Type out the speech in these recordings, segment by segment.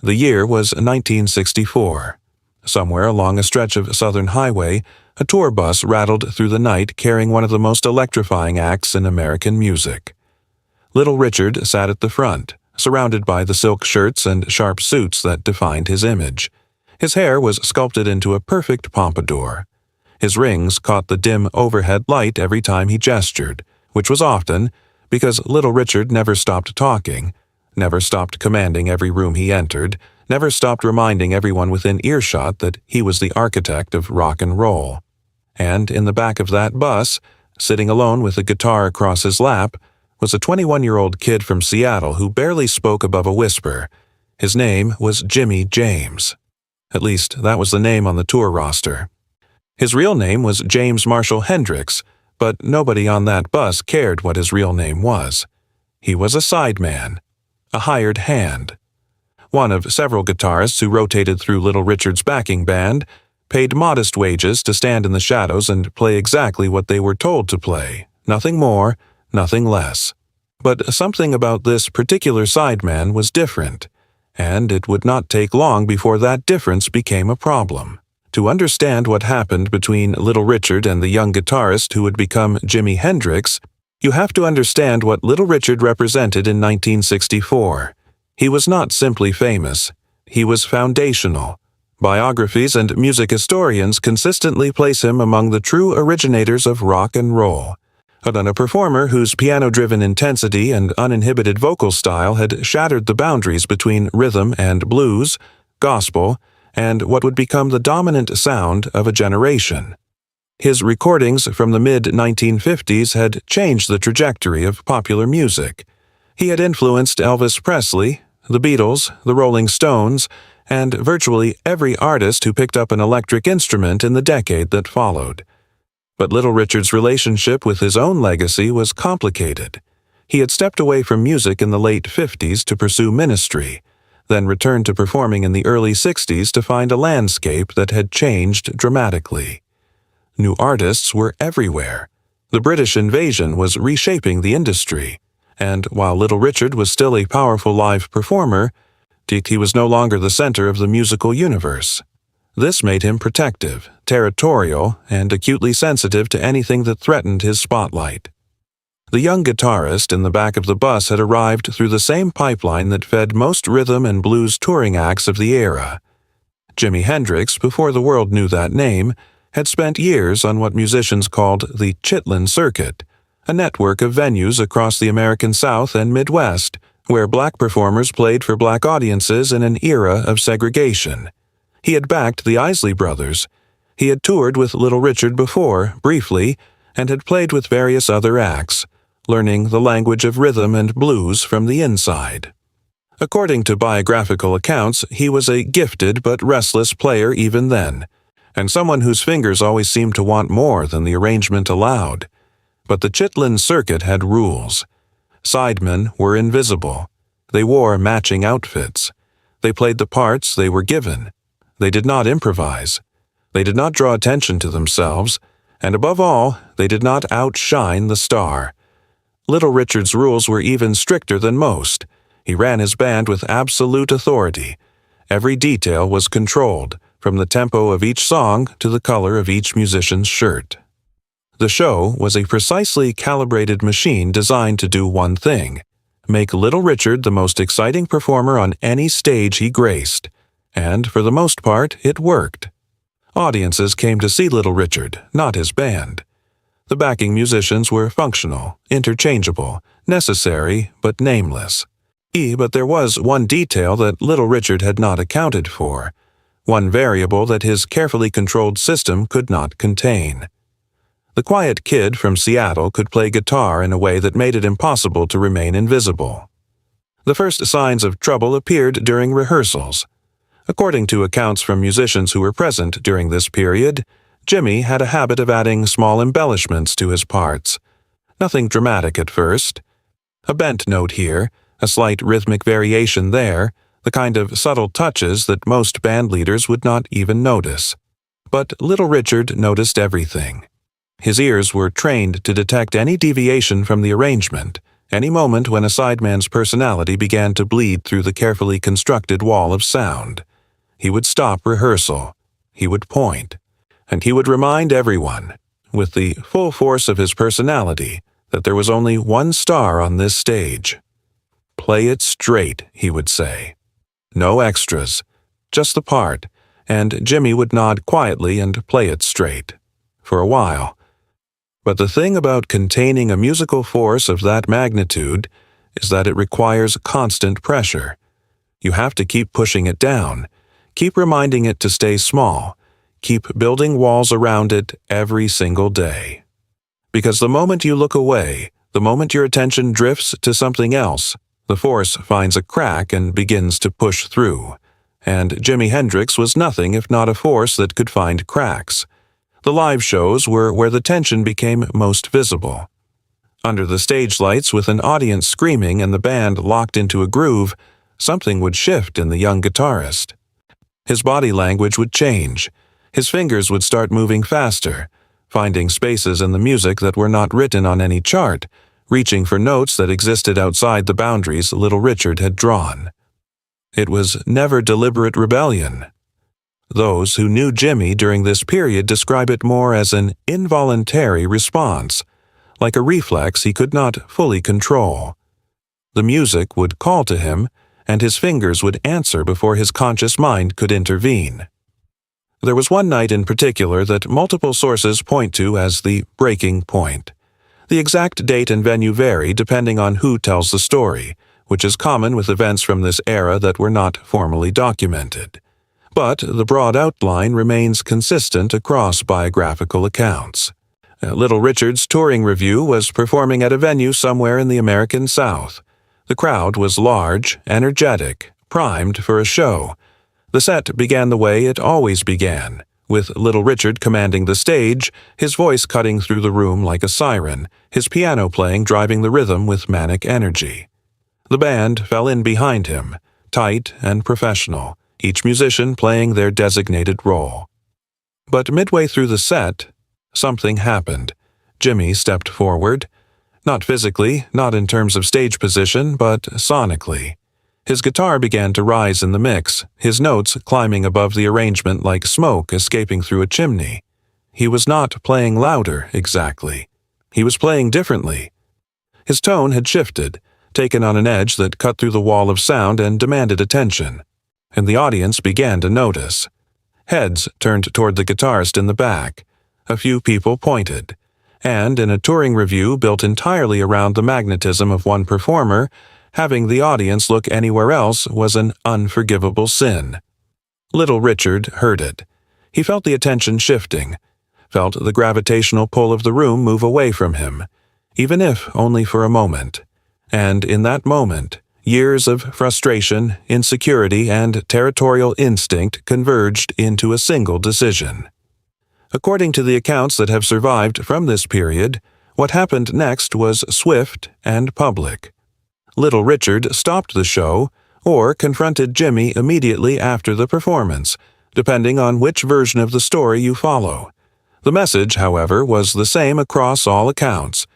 The year was 1964. Somewhere along a stretch of Southern Highway, a tour bus rattled through the night carrying one of the most electrifying acts in American music. Little Richard sat at the front, surrounded by the silk shirts and sharp suits that defined his image. His hair was sculpted into a perfect pompadour. His rings caught the dim overhead light every time he gestured, which was often because Little Richard never stopped talking, never stopped commanding every room he entered, never stopped reminding everyone within earshot that he was the architect of rock and roll. And in the back of that bus, sitting alone with a guitar across his lap, was a 21-year-old kid from Seattle who barely spoke above a whisper. His name was Jimmy James. At least, that was the name on the tour roster. His real name was James Marshall Hendrix, but nobody on that bus cared what his real name was. He was a sideman, a hired hand. One of several guitarists who rotated through Little Richard's backing band, paid modest wages to stand in the shadows and play exactly what they were told to play, nothing more, nothing less. But something about this particular sideman was different, and it would not take long before that difference became a problem. To understand what happened between Little Richard and the young guitarist who would become Jimi Hendrix, you have to understand what Little Richard represented in 1964. He was not simply famous, he was foundational. Biographies and music historians consistently place him among the true originators of rock and roll, a performer whose piano-driven intensity and uninhibited vocal style had shattered the boundaries between rhythm and blues, gospel, and what would become the dominant sound of a generation. His recordings from the mid-1950s had changed the trajectory of popular music. He had influenced Elvis Presley, the Beatles, the Rolling Stones, and virtually every artist who picked up an electric instrument in the decade that followed. But Little Richard's relationship with his own legacy was complicated. He had stepped away from music in the late 50s to pursue ministry, then returned to performing in the early 60s to find a landscape that had changed dramatically. New artists were everywhere. The British invasion was reshaping the industry, and while Little Richard was still a powerful live performer, he was no longer the center of the musical universe. This made him protective, territorial, and acutely sensitive to anything that threatened his spotlight. The young guitarist in the back of the bus had arrived through the same pipeline that fed most rhythm and blues touring acts of the era. Jimi Hendrix, before the world knew that name, had spent years on what musicians called the Chitlin Circuit, a network of venues across the American South and Midwest, where black performers played for black audiences in an era of segregation. He had backed the Isley Brothers. He had toured with Little Richard before, briefly, and had played with various other acts, learning the language of rhythm and blues from the inside. According to biographical accounts, he was a gifted but restless player even then, and someone whose fingers always seemed to want more than the arrangement allowed. But the Chitlin Circuit had rules. Sidemen were invisible. They wore matching outfits. They played the parts they were given. They did not improvise. They did not draw attention to themselves, and above all, they did not outshine the star. Little Richard's rules were even stricter than most. He ran his band with absolute authority. Every detail was controlled, from the tempo of each song to the color of each musician's shirt. The show was a precisely calibrated machine designed to do one thing: make Little Richard the most exciting performer on any stage he graced. And for the most part, it worked. Audiences came to see Little Richard, not his band. The backing musicians were functional, interchangeable, necessary, but nameless. But there was one detail that Little Richard had not accounted for, one variable that his carefully controlled system could not contain. The quiet kid from Seattle could play guitar in a way that made it impossible to remain invisible. The first signs of trouble appeared during rehearsals. According to accounts from musicians who were present during this period, Jimmy had a habit of adding small embellishments to his parts. Nothing dramatic at first. A bent note here, a slight rhythmic variation there, the kind of subtle touches that most band leaders would not even notice. But Little Richard noticed everything. His ears were trained to detect any deviation from the arrangement, Any moment when a sideman's personality began to bleed through the carefully constructed wall of sound. He would stop rehearsal. He would point. And he would remind everyone, with the full force of his personality, that there was only one star on this stage. "Play it straight," he would say. No extras, just the part, and Jimmy would nod quietly and play it straight. For a while. But the thing about containing a musical force of that magnitude is that it requires constant pressure. You have to keep pushing it down, keep reminding it to stay small, keep building walls around it every single day. Because the moment you look away, the moment your attention drifts to something else, the force finds a crack and begins to push through. And Jimi Hendrix was nothing if not a force that could find cracks. The live shows were where the tension became most visible. Under the stage lights, with an audience screaming and the band locked into a groove, something would shift in the young guitarist. His body language would change. His fingers would start moving faster, finding spaces in the music that were not written on any chart, reaching for notes that existed outside the boundaries Little Richard had drawn. It was never deliberate rebellion. Those who knew Jimmy during this period describe it more as an involuntary response, like a reflex he could not fully control. The music would call to him, and his fingers would answer before his conscious mind could intervene. There was one night in particular that multiple sources point to as the breaking point. The exact date and venue vary depending on who tells the story, which is common with events from this era that were not formally documented. But the broad outline remains consistent across biographical accounts. Little Richard's touring revue was performing at a venue somewhere in the American South. The crowd was large, energetic, primed for a show. The set began the way it always began, with Little Richard commanding the stage, his voice cutting through the room like a siren, his piano playing driving the rhythm with manic energy. The band fell in behind him, tight and professional, each musician playing their designated role. But midway through the set, something happened. Jimmy stepped forward. Not physically, not in terms of stage position, but sonically. His guitar began to rise in the mix, his notes climbing above the arrangement like smoke escaping through a chimney. He was not playing louder, exactly. He was playing differently. His tone had shifted, taken on an edge that cut through the wall of sound and demanded attention. And the audience began to notice. Heads turned toward the guitarist in the back. A few people pointed. And in a touring revue built entirely around the magnetism of one performer, having the audience look anywhere else was an unforgivable sin. Little Richard heard it. He felt the attention shifting, felt the gravitational pull of the room move away from him, even if only for a moment. And in that moment, years of frustration, insecurity, and territorial instinct converged into a single decision. According to the accounts that have survived from this period, what happened next was swift and public. Little Richard stopped the show or confronted Jimmy immediately after the performance, depending on which version of the story you follow. The message, however, was the same across all accounts.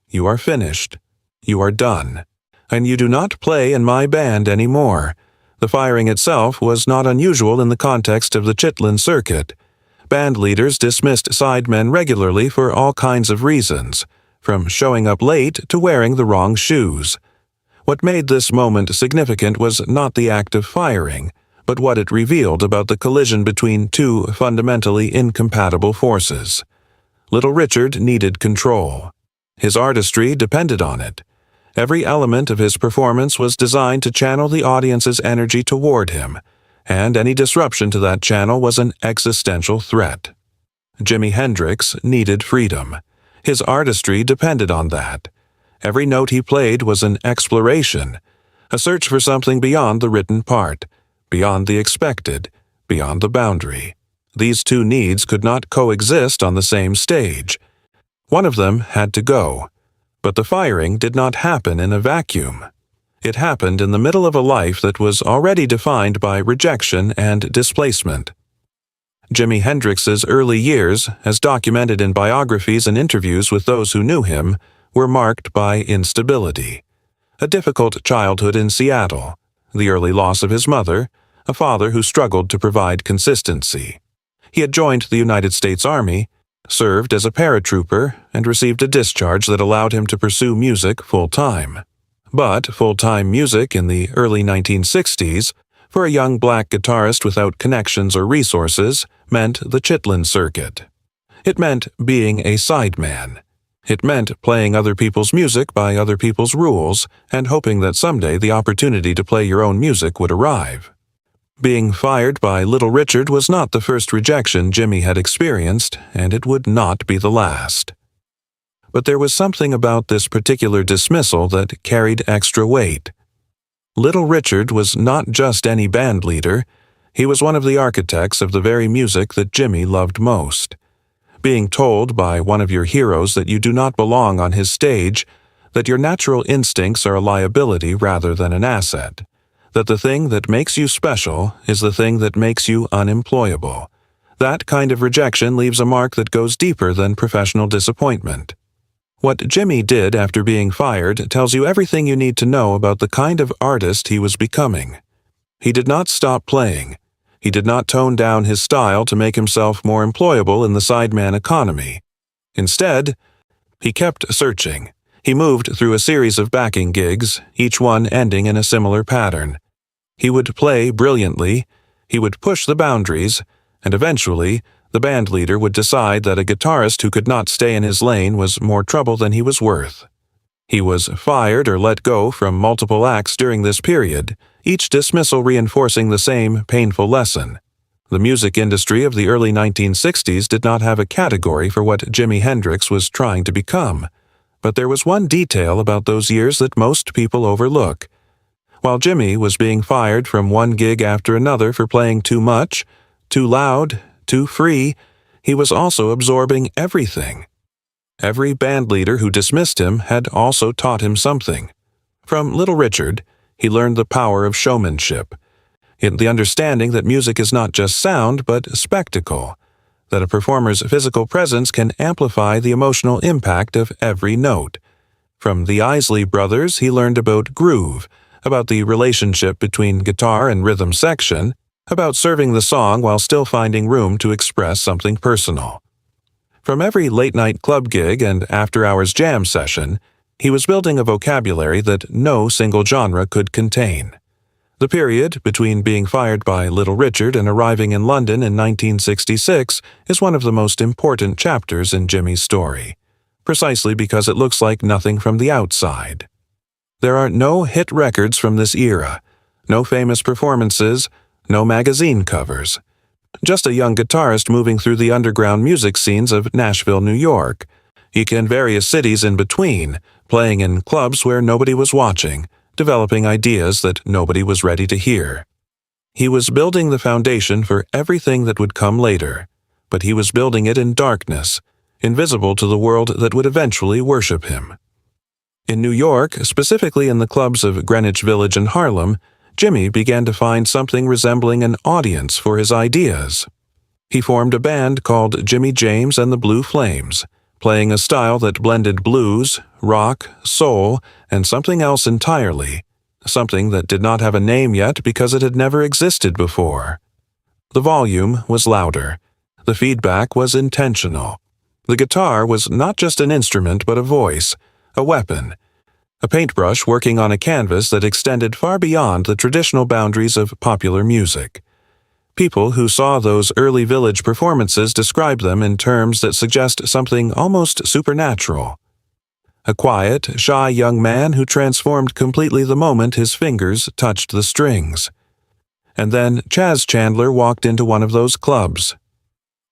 You are finished. You are done. And you do not play in my band anymore. The firing itself was not unusual in the context of the Chitlin circuit. Band leaders dismissed sidemen regularly for all kinds of reasons, from showing up late to wearing the wrong shoes. What made this moment significant was not the act of firing, but what it revealed about the collision between two fundamentally incompatible forces. Little Richard needed control. His artistry depended on it. Every element of his performance was designed to channel the audience's energy toward him, and any disruption to that channel was an existential threat. Jimi Hendrix needed freedom. His artistry depended on that. Every note he played was an exploration, a search for something beyond the written part, beyond the expected, beyond the boundary. These two needs could not coexist on the same stage. One of them had to go. But the firing did not happen in a vacuum. It happened in the middle of a life that was already defined by rejection and displacement. Jimi Hendrix's early years, as documented in biographies and interviews with those who knew him, were marked by instability. a difficult childhood in Seattle, the early loss of his mother, a father who struggled to provide consistency. He had joined the United States Army, served as a paratrooper, and received a discharge that allowed him to pursue music full-time. But full-time music in the early 1960s, for a young black guitarist without connections or resources, meant the Chitlin circuit. It meant being a sideman. It meant playing other people's music by other people's rules and hoping that someday the opportunity to play your own music would arrive. Being fired by Little Richard was not the first rejection Jimi had experienced, and it would not be the last. But there was something about this particular dismissal that carried extra weight. Little Richard was not just any band leader, he was one of the architects of the very music that Jimi loved most. Being told by one of your heroes that you do not belong on his stage, that your natural instincts are a liability rather than an asset, that the thing that makes you special is the thing that makes you unemployable. That kind of rejection leaves a mark that goes deeper than professional disappointment. What Jimi did after being fired tells you everything you need to know about the kind of artist he was becoming. He did not stop playing. He did not tone down his style to make himself more employable in the sideman economy. Instead, he kept searching. He moved through a series of backing gigs, each one ending in a similar pattern. He would play brilliantly, he would push the boundaries, and eventually, the band leader would decide that a guitarist who could not stay in his lane was more trouble than he was worth. He was fired or let go from multiple acts during this period, each dismissal reinforcing the same painful lesson. The music industry of the early 1960s did not have a category for what Jimi Hendrix was trying to become, but there was one detail about those years that most people overlook. While Jimi was being fired from one gig after another for playing too much, too loud, too free, he was also absorbing everything. Every bandleader who dismissed him had also taught him something. From Little Richard, he learned the power of showmanship, in the understanding that music is not just sound but spectacle, that a performer's physical presence can amplify the emotional impact of every note. From the Isley Brothers, he learned about groove, about the relationship between guitar and rhythm section, about serving the song while still finding room to express something personal. From every late-night club gig and after-hours jam session, he was building a vocabulary that no single genre could contain. The period between being fired by Little Richard and arriving in London in 1966 is one of the most important chapters in Jimi's story, precisely because it looks like nothing from the outside. There are no hit records from this era, no famous performances, no magazine covers. Just a young guitarist moving through the underground music scenes of Nashville, New York. He in various cities in between, playing in clubs where nobody was watching, developing ideas that nobody was ready to hear. He was building the foundation for everything that would come later, but he was building it in darkness, invisible to the world that would eventually worship him. In New York, specifically in the clubs of Greenwich Village and Harlem, Jimi began to find something resembling an audience for his ideas. He formed a band called Jimi James and the Blue Flames, playing a style that blended blues, rock, soul, and something else entirely, something that did not have a name yet because it had never existed before. The volume was louder. The feedback was intentional. The guitar was not just an instrument but a voice, a weapon, a paintbrush working on a canvas that extended far beyond the traditional boundaries of popular music. People who saw those early Village performances describe them in terms that suggest something almost supernatural. A quiet, shy young man who transformed completely the moment his fingers touched the strings. And then Chaz Chandler walked into one of those clubs.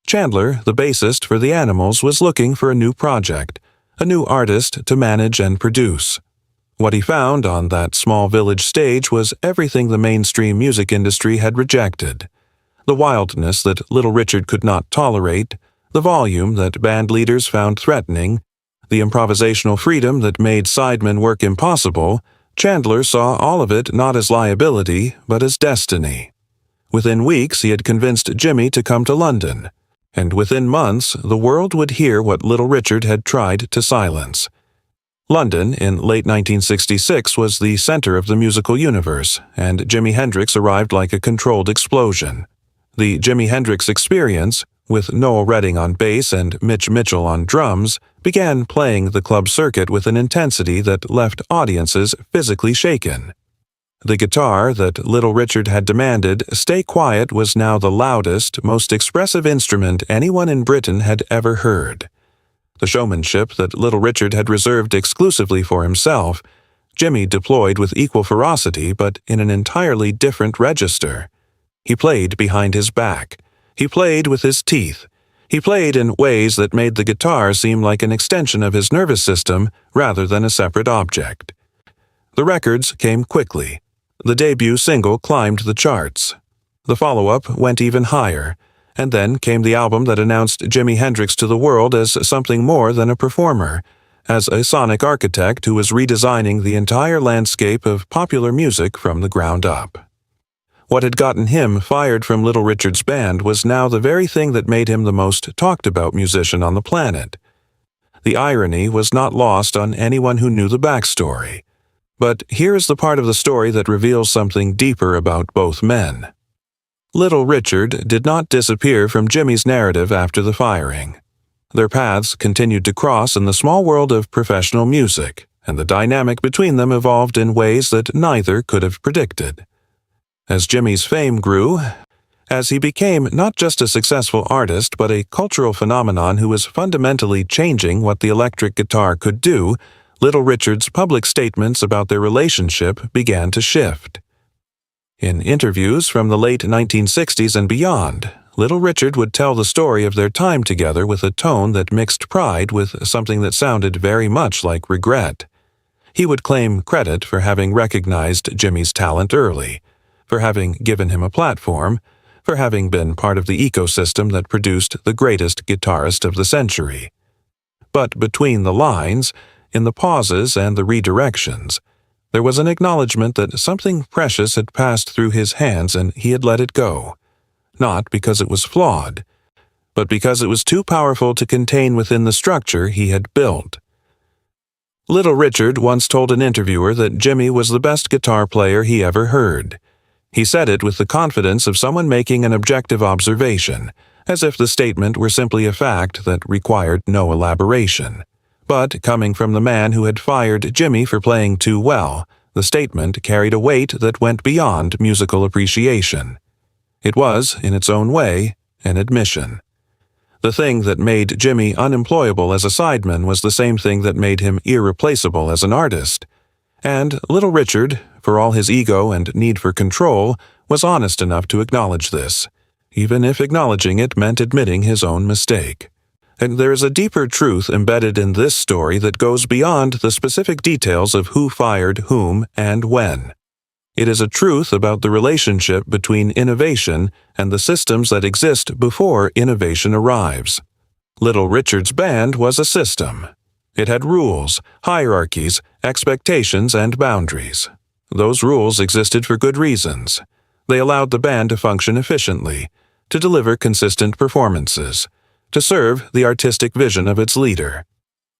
Chandler, the bassist for The Animals, was looking for a new project, a new artist to manage and produce. What he found on that small village stage was everything the mainstream music industry had rejected. The wildness that Little Richard could not tolerate, the volume that band leaders found threatening, the improvisational freedom that made sidemen work impossible. Chandler saw all of it not as liability, but as destiny. Within weeks, he had convinced Jimi to come to London, and within months, the world would hear what Little Richard had tried to silence. London in late 1966 was the center of the musical universe, and Jimi Hendrix arrived like a controlled explosion. The Jimi Hendrix Experience, with Noel Redding on bass and Mitch Mitchell on drums, began playing the club circuit with an intensity that left audiences physically shaken. The guitar that Little Richard had demanded stay quiet was now the loudest, most expressive instrument anyone in Britain had ever heard. The showmanship that Little Richard had reserved exclusively for himself, Jimi deployed with equal ferocity but in an entirely different register. He played behind his back. He played with his teeth. He played in ways that made the guitar seem like an extension of his nervous system rather than a separate object. The records came quickly. The debut single climbed the charts. The follow-up went even higher, and then came the album that announced Jimi Hendrix to the world as something more than a performer, as a sonic architect who was redesigning the entire landscape of popular music from the ground up. What had gotten him fired from Little Richard's band was now the very thing that made him the most talked-about musician on the planet. The irony was not lost on anyone who knew the backstory. But here is the part of the story that reveals something deeper about both men. Little Richard did not disappear from Jimi's narrative after the firing. Their paths continued to cross in the small world of professional music, and the dynamic between them evolved in ways that neither could have predicted. As Jimi's fame grew, as he became not just a successful artist but a cultural phenomenon who was fundamentally changing what the electric guitar could do, Little Richard's public statements about their relationship began to shift. In interviews from the late 1960s and beyond, Little Richard would tell the story of their time together with a tone that mixed pride with something that sounded very much like regret. He would claim credit for having recognized Jimi's talent early, for having given him a platform, for having been part of the ecosystem that produced the greatest guitarist of the century. But between the lines, in the pauses and the redirections, there was an acknowledgement that something precious had passed through his hands and he had let it go, not because it was flawed, but because it was too powerful to contain within the structure he had built. Little Richard once told an interviewer that Jimi was the best guitar player he ever heard. He said it with the confidence of someone making an objective observation, as if the statement were simply a fact that required no elaboration. But coming from the man who had fired Jimi for playing too well, the statement carried a weight that went beyond musical appreciation. It was, in its own way, an admission. The thing that made Jimi unemployable as a sideman was the same thing that made him irreplaceable as an artist. And Little Richard, for all his ego and need for control, was honest enough to acknowledge this, even if acknowledging it meant admitting his own mistake. And there is a deeper truth embedded in this story that goes beyond the specific details of who fired whom and when. It is a truth about the relationship between innovation and the systems that exist before innovation arrives. Little Richard's band was a system. It had rules, hierarchies, expectations, and boundaries. Those rules existed for good reasons. They allowed the band to function efficiently, to deliver consistent performances, to serve the artistic vision of its leader.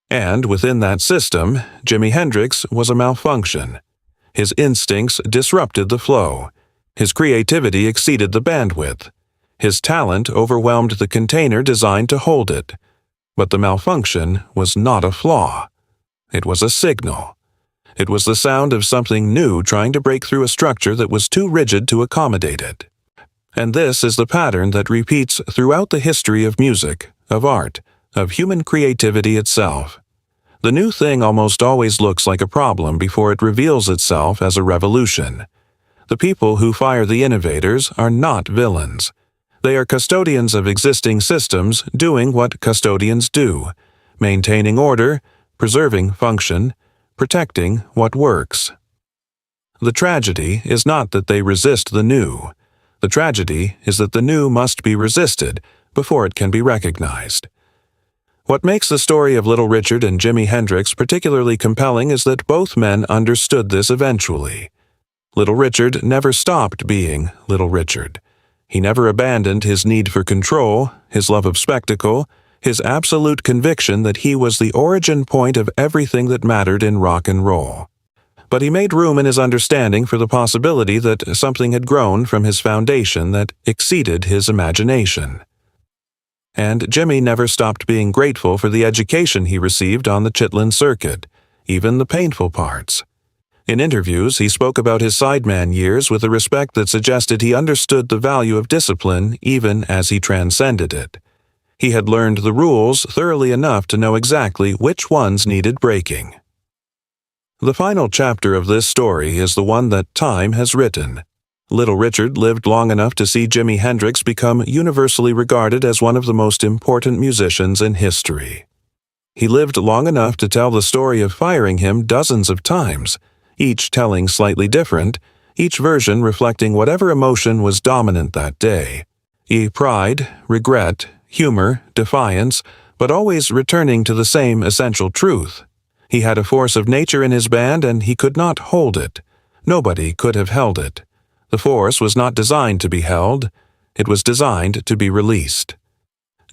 And within that system, Jimi Hendrix was a malfunction. His instincts disrupted the flow. His creativity exceeded the bandwidth. His talent overwhelmed the container designed to hold it. But the malfunction was not a flaw. It was a signal. It was the sound of something new trying to break through a structure that was too rigid to accommodate it. And this is the pattern that repeats throughout the history of music, of art, of human creativity itself. The new thing almost always looks like a problem before it reveals itself as a revolution. The people who fire the innovators are not villains. They are custodians of existing systems doing what custodians do, maintaining order, preserving function, protecting what works. The tragedy is not that they resist the new. The tragedy is that the new must be resisted before it can be recognized. What makes the story of Little Richard and Jimi Hendrix particularly compelling is that both men understood this eventually. Little Richard never stopped being Little Richard. He never abandoned his need for control, his love of spectacle, his absolute conviction that he was the origin point of everything that mattered in rock and roll. But he made room in his understanding for the possibility that something had grown from his foundation that exceeded his imagination. And Jimi never stopped being grateful for the education he received on the Chitlin circuit, even the painful parts. In interviews, he spoke about his sideman years with a respect that suggested he understood the value of discipline even as he transcended it. He had learned the rules thoroughly enough to know exactly which ones needed breaking. The final chapter of this story is the one that time has written. Little Richard lived long enough to see Jimi Hendrix become universally regarded as one of the most important musicians in history. He lived long enough to tell the story of firing him dozens of times, each telling slightly different, each version reflecting whatever emotion was dominant that day. Pride, regret, humor, defiance, but always returning to the same essential truth. He had a force of nature in his band and he could not hold it. Nobody could have held it. The force was not designed to be held. It was designed to be released.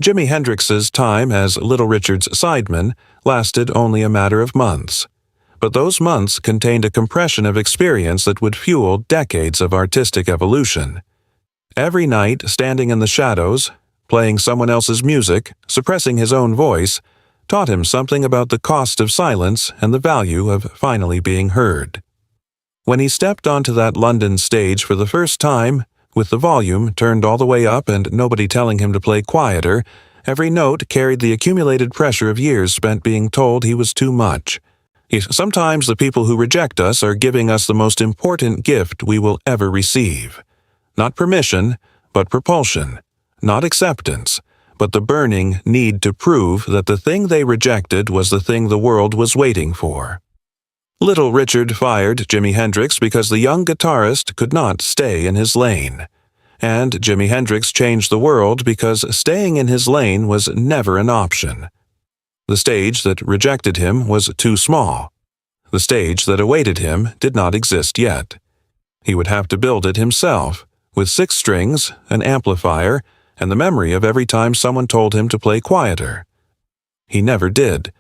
Jimi Hendrix's time as Little Richard's sideman lasted only a matter of months. But those months contained a compression of experience that would fuel decades of artistic evolution. Every night, standing in the shadows, playing someone else's music, suppressing his own voice, taught him something about the cost of silence and the value of finally being heard. When he stepped onto that London stage for the first time, with the volume turned all the way up and nobody telling him to play quieter, every note carried the accumulated pressure of years spent being told he was too much. Sometimes the people who reject us are giving us the most important gift we will ever receive. Not permission, but propulsion. Not acceptance, but the burning need to prove that the thing they rejected was the thing the world was waiting for. Little Richard fired Jimi Hendrix because the young guitarist could not stay in his lane. And Jimi Hendrix changed the world because staying in his lane was never an option. The stage that rejected him was too small. The stage that awaited him did not exist yet. He would have to build it himself, with 6 strings, an amplifier, and the memory of every time someone told him to play quieter. He never did.